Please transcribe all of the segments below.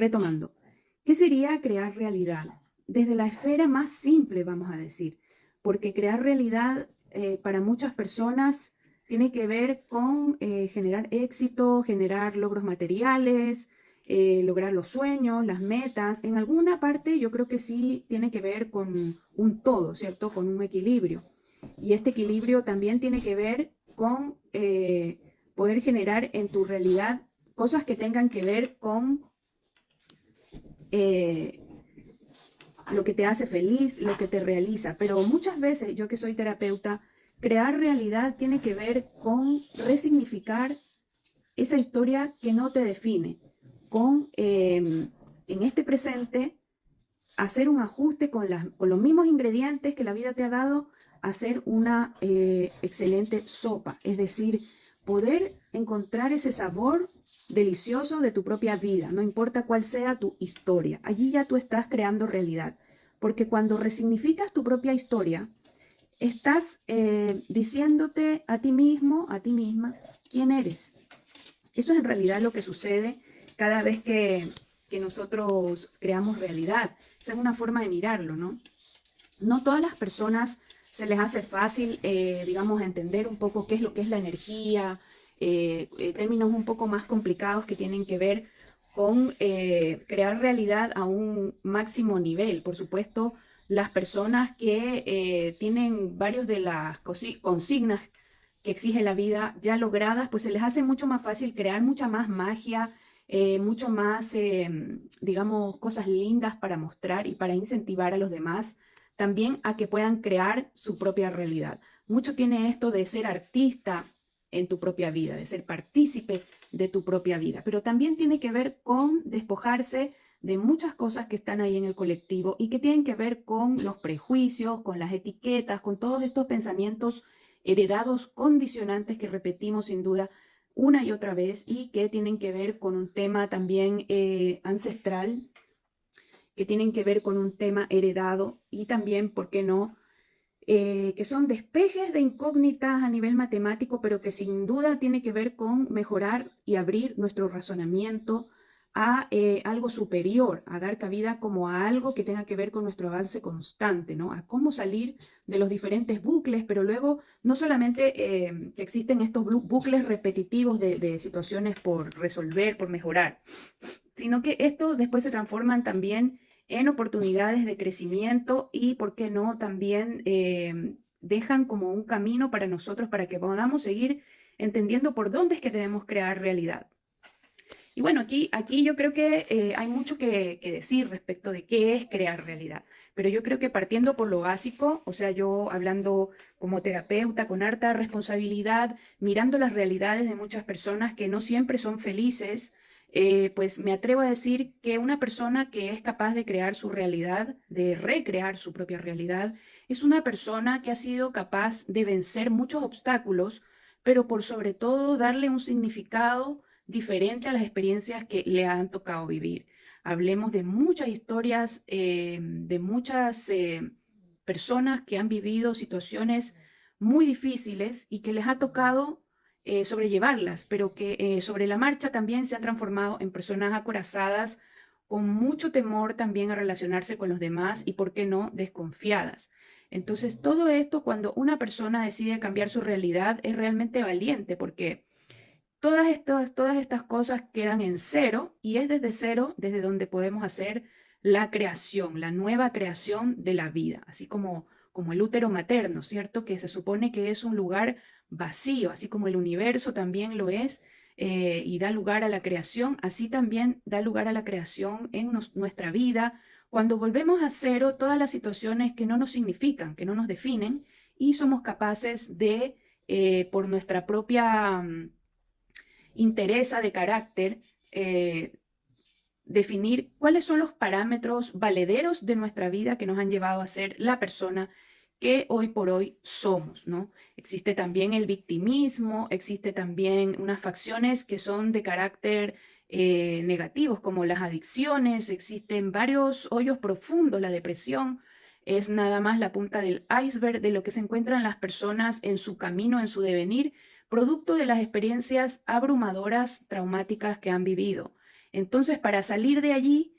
retomando, ¿qué sería crear realidad? Desde la esfera más simple, vamos a decir, porque crear realidad para muchas personas tiene que ver con generar éxito, generar logros materiales, lograr los sueños, las metas. En alguna parte yo creo que sí tiene que ver con un todo, ¿cierto? Con un equilibrio. Y este equilibrio también tiene que ver con poder generar en tu realidad cosas que tengan que ver con eh, lo que te hace feliz, lo que te realiza. Pero muchas veces, yo que soy terapeuta, crear realidad tiene que ver con resignificar esa historia que no te define, con en este presente hacer un ajuste con los mismos ingredientes que la vida te ha dado, hacer una excelente sopa. Es decir, poder encontrar ese sabor delicioso de tu propia vida, no importa cuál sea tu historia. Allí ya tú estás creando realidad, porque cuando resignificas tu propia historia, estás diciéndote a ti mismo, a ti misma, quién eres. Eso es en realidad lo que sucede cada vez que nosotros creamos realidad. Esa es una forma de mirarlo, ¿no? No todas las personas se les hace fácil, digamos, entender un poco qué es lo que es la energía, términos un poco más complicados que tienen que ver con crear realidad a un máximo nivel. Por supuesto, las personas que tienen varios de las consignas que exige la vida ya logradas, pues se les hace mucho más fácil crear mucha más magia, mucho más, digamos, cosas lindas para mostrar y para incentivar a los demás también a que puedan crear su propia realidad. Mucho tiene esto de ser artista en tu propia vida, de ser partícipe de tu propia vida, pero también tiene que ver con despojarse de muchas cosas que están ahí en el colectivo y que tienen que ver con los prejuicios, con las etiquetas, con todos estos pensamientos heredados, condicionantes que repetimos sin duda una y otra vez y que tienen que ver con un tema también ancestral, que tienen que ver con un tema heredado y también, ¿por qué no?, que son despejes de incógnitas a nivel matemático, pero que sin duda tiene que ver con mejorar y abrir nuestro razonamiento a algo superior, a dar cabida como a algo que tenga que ver con nuestro avance constante, ¿no? A cómo salir de los diferentes bucles, pero luego no solamente que existen estos bucles repetitivos de situaciones por resolver, por mejorar, sino que estos después se transforman también en oportunidades de crecimiento y, ¿por qué no?, también dejan como un camino para nosotros para que podamos seguir entendiendo por dónde es que debemos crear realidad. Y bueno, aquí yo creo que hay mucho que decir respecto de qué es crear realidad, pero yo creo que partiendo por lo básico, o sea, yo hablando como terapeuta con harta responsabilidad, mirando las realidades de muchas personas que no siempre son felices, pues me atrevo a decir que una persona que es capaz de crear su realidad, de recrear su propia realidad, es una persona que ha sido capaz de vencer muchos obstáculos, pero por sobre todo darle un significado diferente a las experiencias que le han tocado vivir. Hablemos de muchas historias, de muchas personas que han vivido situaciones muy difíciles y que les ha tocado sobrellevarlas, pero que sobre la marcha también se han transformado en personas acorazadas, con mucho temor también a relacionarse con los demás y, por qué no, desconfiadas. Entonces, todo esto, cuando una persona decide cambiar su realidad, es realmente valiente, porque todas estas cosas quedan en cero y es desde cero desde donde podemos hacer la creación, la nueva creación de la vida, así como el útero materno, ¿cierto? Que se supone que es un lugar vacío, así como el universo también lo es y da lugar a la creación, así también da lugar a la creación en nuestra vida, cuando volvemos a cero todas las situaciones que no nos significan, que no nos definen y somos capaces de, por nuestra propia interesa de carácter, definir cuáles son los parámetros valederos de nuestra vida que nos han llevado a ser la persona que hoy por hoy somos, ¿no? Existe también el victimismo, existe también unas facciones que son de carácter negativos, como las adicciones, existen varios hoyos profundos, la depresión es nada más la punta del iceberg de lo que se encuentran las personas en su camino, en su devenir, producto de las experiencias abrumadoras, traumáticas que han vivido. Entonces, para salir de allí,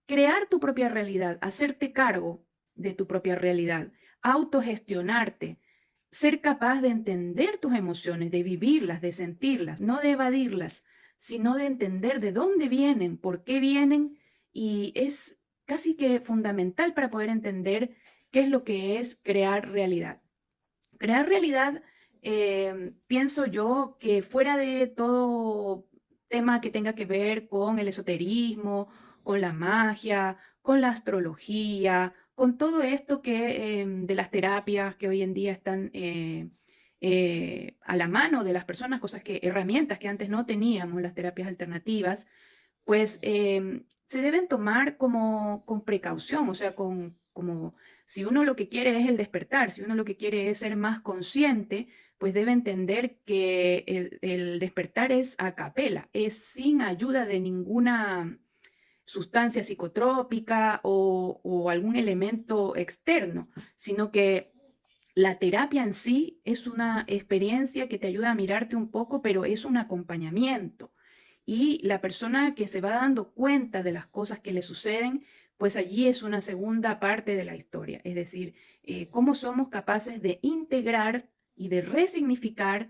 crear tu propia realidad, hacerte cargo de tu propia realidad, autogestionarte, ser capaz de entender tus emociones, de vivirlas, de sentirlas, no de evadirlas, sino de entender de dónde vienen, por qué vienen, y es casi que fundamental para poder entender qué es lo que es crear realidad. Crear realidad, pienso yo que fuera de todo tema que tenga que ver con el esoterismo, con la magia, con la astrología, con todo esto que de las terapias que hoy en día están a la mano de las personas, herramientas que antes no teníamos, las terapias alternativas, pues se deben tomar como con precaución, o sea, como si uno lo que quiere es el despertar, si uno lo que quiere es ser más consciente, pues debe entender que el despertar es a capela, es sin ayuda de ninguna sustancia psicotrópica o algún elemento externo, sino que la terapia en sí es una experiencia que te ayuda a mirarte un poco, pero es un acompañamiento. Y la persona que se va dando cuenta de las cosas que le suceden, pues allí es una segunda parte de la historia. Es decir, cómo somos capaces de integrar y de resignificar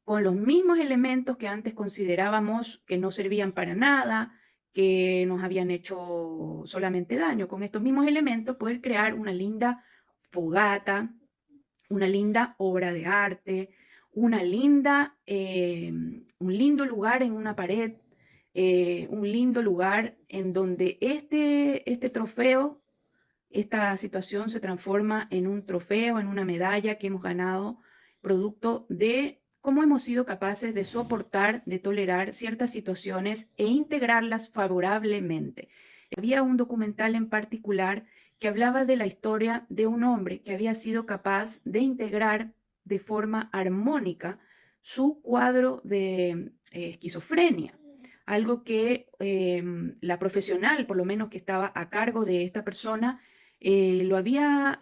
con los mismos elementos que antes considerábamos que no servían para nada, que nos habían hecho solamente daño. Con estos mismos elementos poder crear una linda fogata, una linda obra de arte, un lindo lugar en una pared, un lindo lugar en donde este trofeo, esta situación se transforma en un trofeo, en una medalla que hemos ganado, producto de cómo hemos sido capaces de soportar, de tolerar ciertas situaciones e integrarlas favorablemente. Había un documental en particular que hablaba de la historia de un hombre que había sido capaz de integrar de forma armónica su cuadro de esquizofrenia, algo que la profesional, por lo menos que estaba a cargo de esta persona, lo había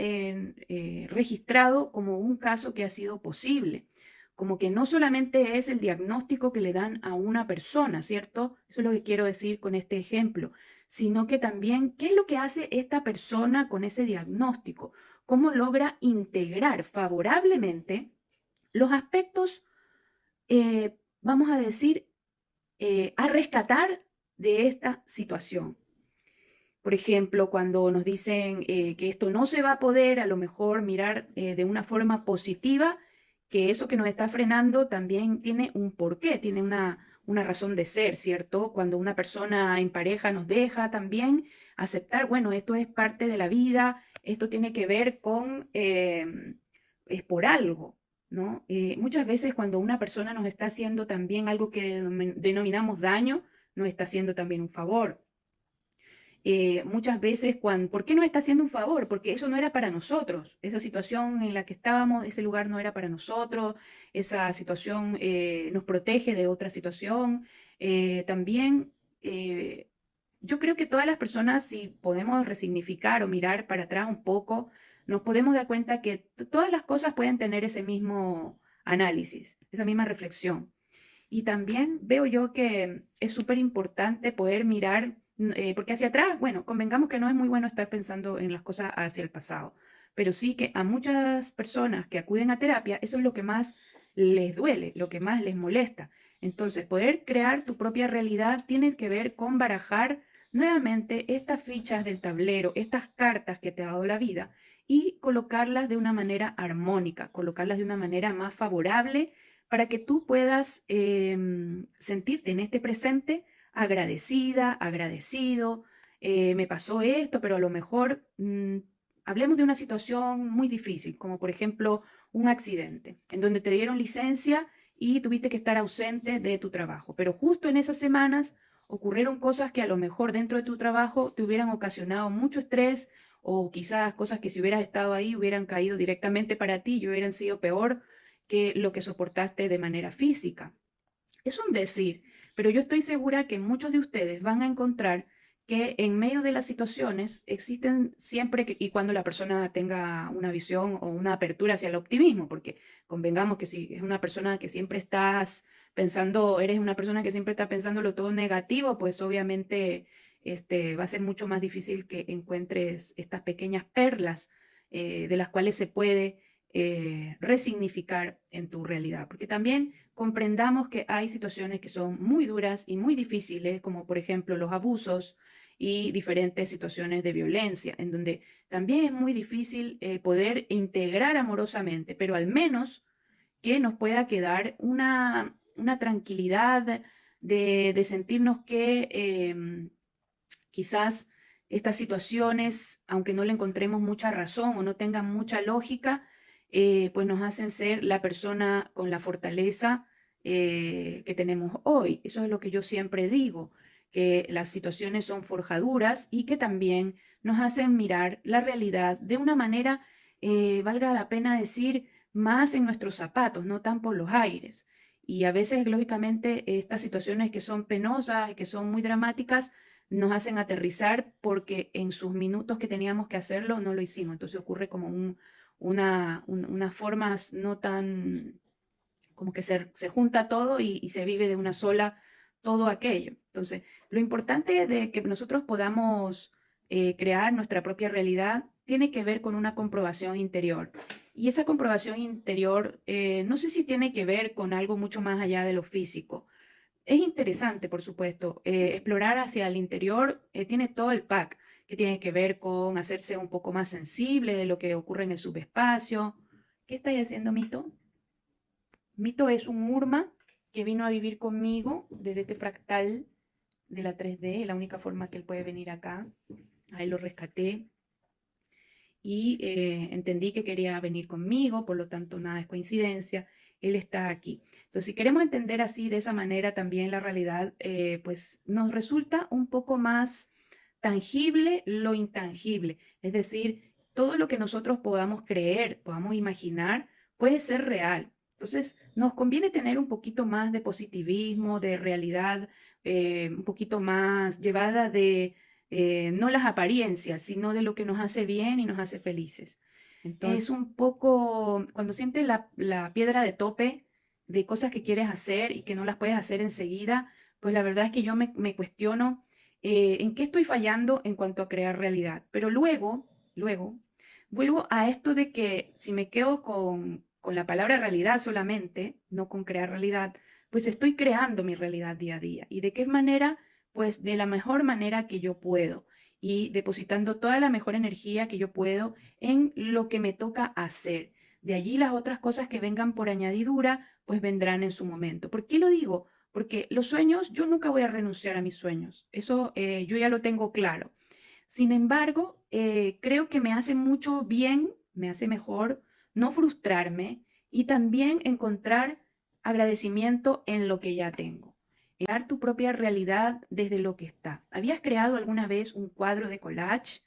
registrado como un caso que ha sido posible, como que no solamente es el diagnóstico que le dan a una persona, ¿cierto? Eso es lo que quiero decir con este ejemplo, sino que también qué es lo que hace esta persona con ese diagnóstico, cómo logra integrar favorablemente los aspectos, vamos a decir, a rescatar de esta situación. Por ejemplo, cuando nos dicen que esto no se va a poder, a lo mejor mirar de una forma positiva, que eso que nos está frenando también tiene un porqué, tiene una razón de ser, ¿cierto? Cuando una persona en pareja nos deja también aceptar, bueno, esto es parte de la vida, esto tiene que ver con, es por algo, ¿no? Muchas veces cuando una persona nos está haciendo también algo que denominamos daño, nos está haciendo también un favor. Muchas veces, ¿por qué nos está haciendo un favor? Porque eso no era para nosotros. Esa situación en la que estábamos, ese lugar no era para nosotros. Esa situación nos protege de otra situación. También, yo creo que todas las personas, si podemos resignificar o mirar para atrás un poco, nos podemos dar cuenta que todas las cosas pueden tener ese mismo análisis, esa misma reflexión. Y también veo yo que es súper importante poder mirar, porque hacia atrás, bueno, convengamos que no es muy bueno estar pensando en las cosas hacia el pasado, pero sí que a muchas personas que acuden a terapia, eso es lo que más les duele, lo que más les molesta. Entonces, poder crear tu propia realidad tiene que ver con barajar nuevamente estas fichas del tablero, estas cartas que te ha dado la vida y colocarlas de una manera armónica, colocarlas de una manera más favorable para que tú puedas sentirte en este presente agradecida, agradecido. Me pasó esto, pero a lo mejor hablemos de una situación muy difícil, como por ejemplo un accidente, en donde te dieron licencia y tuviste que estar ausente de tu trabajo, pero justo en esas semanas ocurrieron cosas que a lo mejor dentro de tu trabajo te hubieran ocasionado mucho estrés o quizás cosas que si hubieras estado ahí hubieran caído directamente para ti y hubieran sido peor que lo que soportaste de manera física. Es un decir, pero yo estoy segura que muchos de ustedes van a encontrar que en medio de las situaciones existen siempre y cuando la persona tenga una visión o una apertura hacia el optimismo, porque convengamos que si es una persona que siempre estás eres una persona que siempre está pensando lo todo negativo, pues obviamente va a ser mucho más difícil que encuentres estas pequeñas perlas de las cuales se puede resignificar en tu realidad. Porque también comprendamos que hay situaciones que son muy duras y muy difíciles, como por ejemplo los abusos y diferentes situaciones de violencia, en donde también es muy difícil poder integrar amorosamente, pero al menos que nos pueda quedar una tranquilidad de sentirnos que quizás estas situaciones, aunque no le encontremos mucha razón o no tengan mucha lógica, pues nos hacen ser la persona con la fortaleza que tenemos hoy. Eso es lo que yo siempre digo, que las situaciones son forjaduras y que también nos hacen mirar la realidad de una manera, valga la pena decir, más en nuestros zapatos, no tan por los aires. Y a veces, lógicamente, estas situaciones que son penosas y que son muy dramáticas, nos hacen aterrizar porque en sus minutos que teníamos que hacerlo no lo hicimos. Entonces ocurre como unas formas no tan, como que se junta todo y se vive de una sola todo aquello. Entonces, lo importante de que nosotros podamos crear nuestra propia realidad tiene que ver con una comprobación interior. Y esa comprobación interior, no sé si tiene que ver con algo mucho más allá de lo físico. Es interesante, por supuesto, explorar hacia el interior tiene todo el pack que tiene que ver con hacerse un poco más sensible de lo que ocurre en el subespacio. ¿Qué estáis haciendo, Mito? Mito es un Murma que vino a vivir conmigo desde este fractal de la 3D, la única forma que él puede venir acá. Ahí lo rescaté y entendí que quería venir conmigo, por lo tanto nada es coincidencia, él está aquí. Entonces, si queremos entender así, de esa manera también la realidad, pues nos resulta un poco más tangible lo intangible, es decir, todo lo que nosotros podamos creer, podamos imaginar, puede ser real. Entonces, nos conviene tener un poquito más de positivismo, de realidad, un poquito más llevada de no las apariencias, sino de lo que nos hace bien y nos hace felices. Entonces, es un poco, cuando sientes la piedra de tope de cosas que quieres hacer y que no las puedes hacer enseguida, pues la verdad es que yo me cuestiono en qué estoy fallando en cuanto a crear realidad. Pero luego, vuelvo a esto de que si me quedo con la palabra realidad solamente, no con crear realidad, pues estoy creando mi realidad día a día. ¿Y de qué manera? Pues de la mejor manera que yo puedo y depositando toda la mejor energía que yo puedo en lo que me toca hacer. De allí las otras cosas que vengan por añadidura, pues vendrán en su momento. ¿Por qué lo digo? Porque los sueños, yo nunca voy a renunciar a mis sueños. Eso yo ya lo tengo claro. Sin embargo, creo que me hace mucho bien, me hace mejor no frustrarme y también encontrar agradecimiento en lo que ya tengo. Crear tu propia realidad desde lo que está. ¿Habías creado alguna vez un cuadro de collage?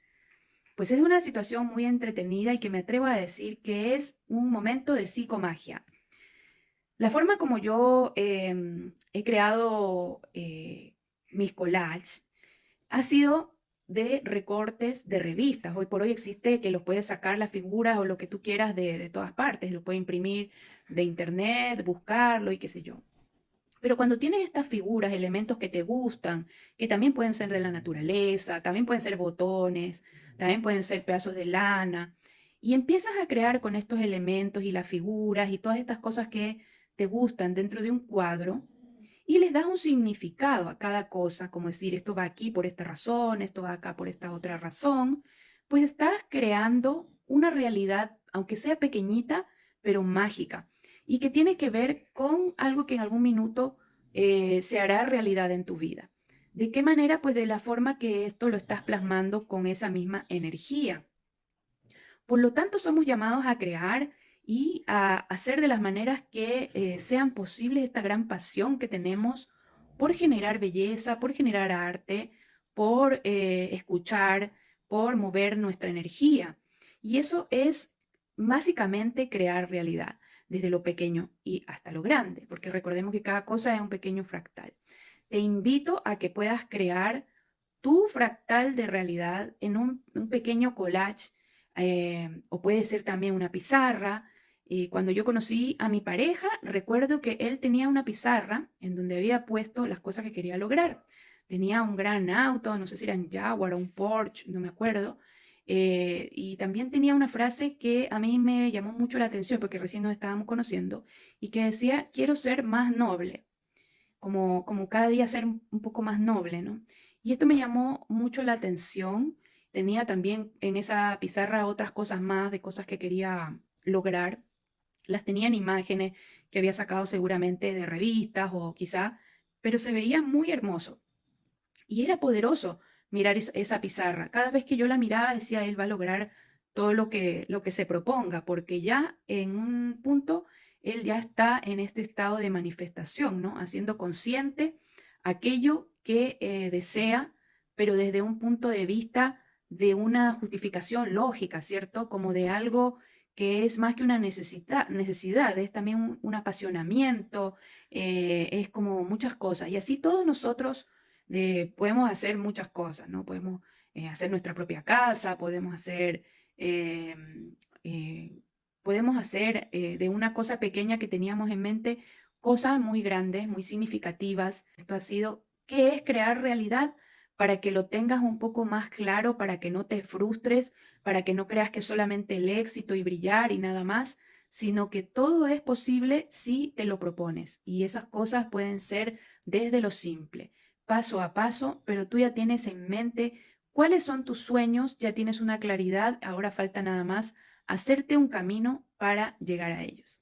Pues es una situación muy entretenida y que me atrevo a decir que es un momento de psicomagia. La forma como yo he creado mis collages ha sido de recortes de revistas. Hoy por hoy existe que los puedes sacar las figuras o lo que tú quieras de todas partes. Lo puedes imprimir de internet, buscarlo y qué sé yo. Pero cuando tienes estas figuras, elementos que te gustan, que también pueden ser de la naturaleza, también pueden ser botones, también pueden ser pedazos de lana, y empiezas a crear con estos elementos y las figuras y todas estas cosas que te gustan dentro de un cuadro, y les das un significado a cada cosa, como decir, esto va aquí por esta razón, esto va acá por esta otra razón, pues estás creando una realidad, aunque sea pequeñita, pero mágica, y que tiene que ver con algo que en algún minuto se hará realidad en tu vida. ¿De qué manera? Pues de la forma que esto lo estás plasmando con esa misma energía. Por lo tanto, somos llamados a crear y a hacer de las maneras que sean posibles esta gran pasión que tenemos por generar belleza, por generar arte, por escuchar, por mover nuestra energía. Y eso es básicamente crear realidad, desde lo pequeño y hasta lo grande, porque recordemos que cada cosa es un pequeño fractal. Te invito a que puedas crear tu fractal de realidad en un pequeño collage o puede ser también una pizarra, Y cuando yo conocí a mi pareja, recuerdo que él tenía una pizarra en donde había puesto las cosas que quería lograr. Tenía un gran auto, no sé si era un Jaguar o un Porsche, no me acuerdo. Y también tenía una frase que a mí me llamó mucho la atención porque recién nos estábamos conociendo y que decía, quiero ser más noble, como cada día ser un poco más noble, ¿no? Y esto me llamó mucho la atención. Tenía también en esa pizarra otras cosas más de cosas que quería lograr. Las tenía en imágenes que había sacado seguramente de revistas o quizá, pero se veía muy hermoso. Y era poderoso mirar esa pizarra. Cada vez que yo la miraba decía, él va a lograr todo lo que se proponga, porque ya en un punto él ya está en este estado de manifestación, ¿no? Haciendo consciente aquello que desea, pero desde un punto de vista de una justificación lógica, ¿cierto? Como de algo que es más que una necesidad, es también un apasionamiento, es como muchas cosas. Y así todos nosotros podemos hacer muchas cosas, ¿no? Podemos hacer nuestra propia casa, eh, eh, podemos hacer de una cosa pequeña que teníamos en mente cosas muy grandes, muy significativas. Esto ha sido, ¿qué es crear realidad? Para que lo tengas un poco más claro, para que no te frustres, para que no creas que solamente el éxito y brillar y nada más, sino que todo es posible si te lo propones. Y esas cosas pueden ser desde lo simple, paso a paso, pero tú ya tienes en mente cuáles son tus sueños, ya tienes una claridad, ahora falta nada más hacerte un camino para llegar a ellos.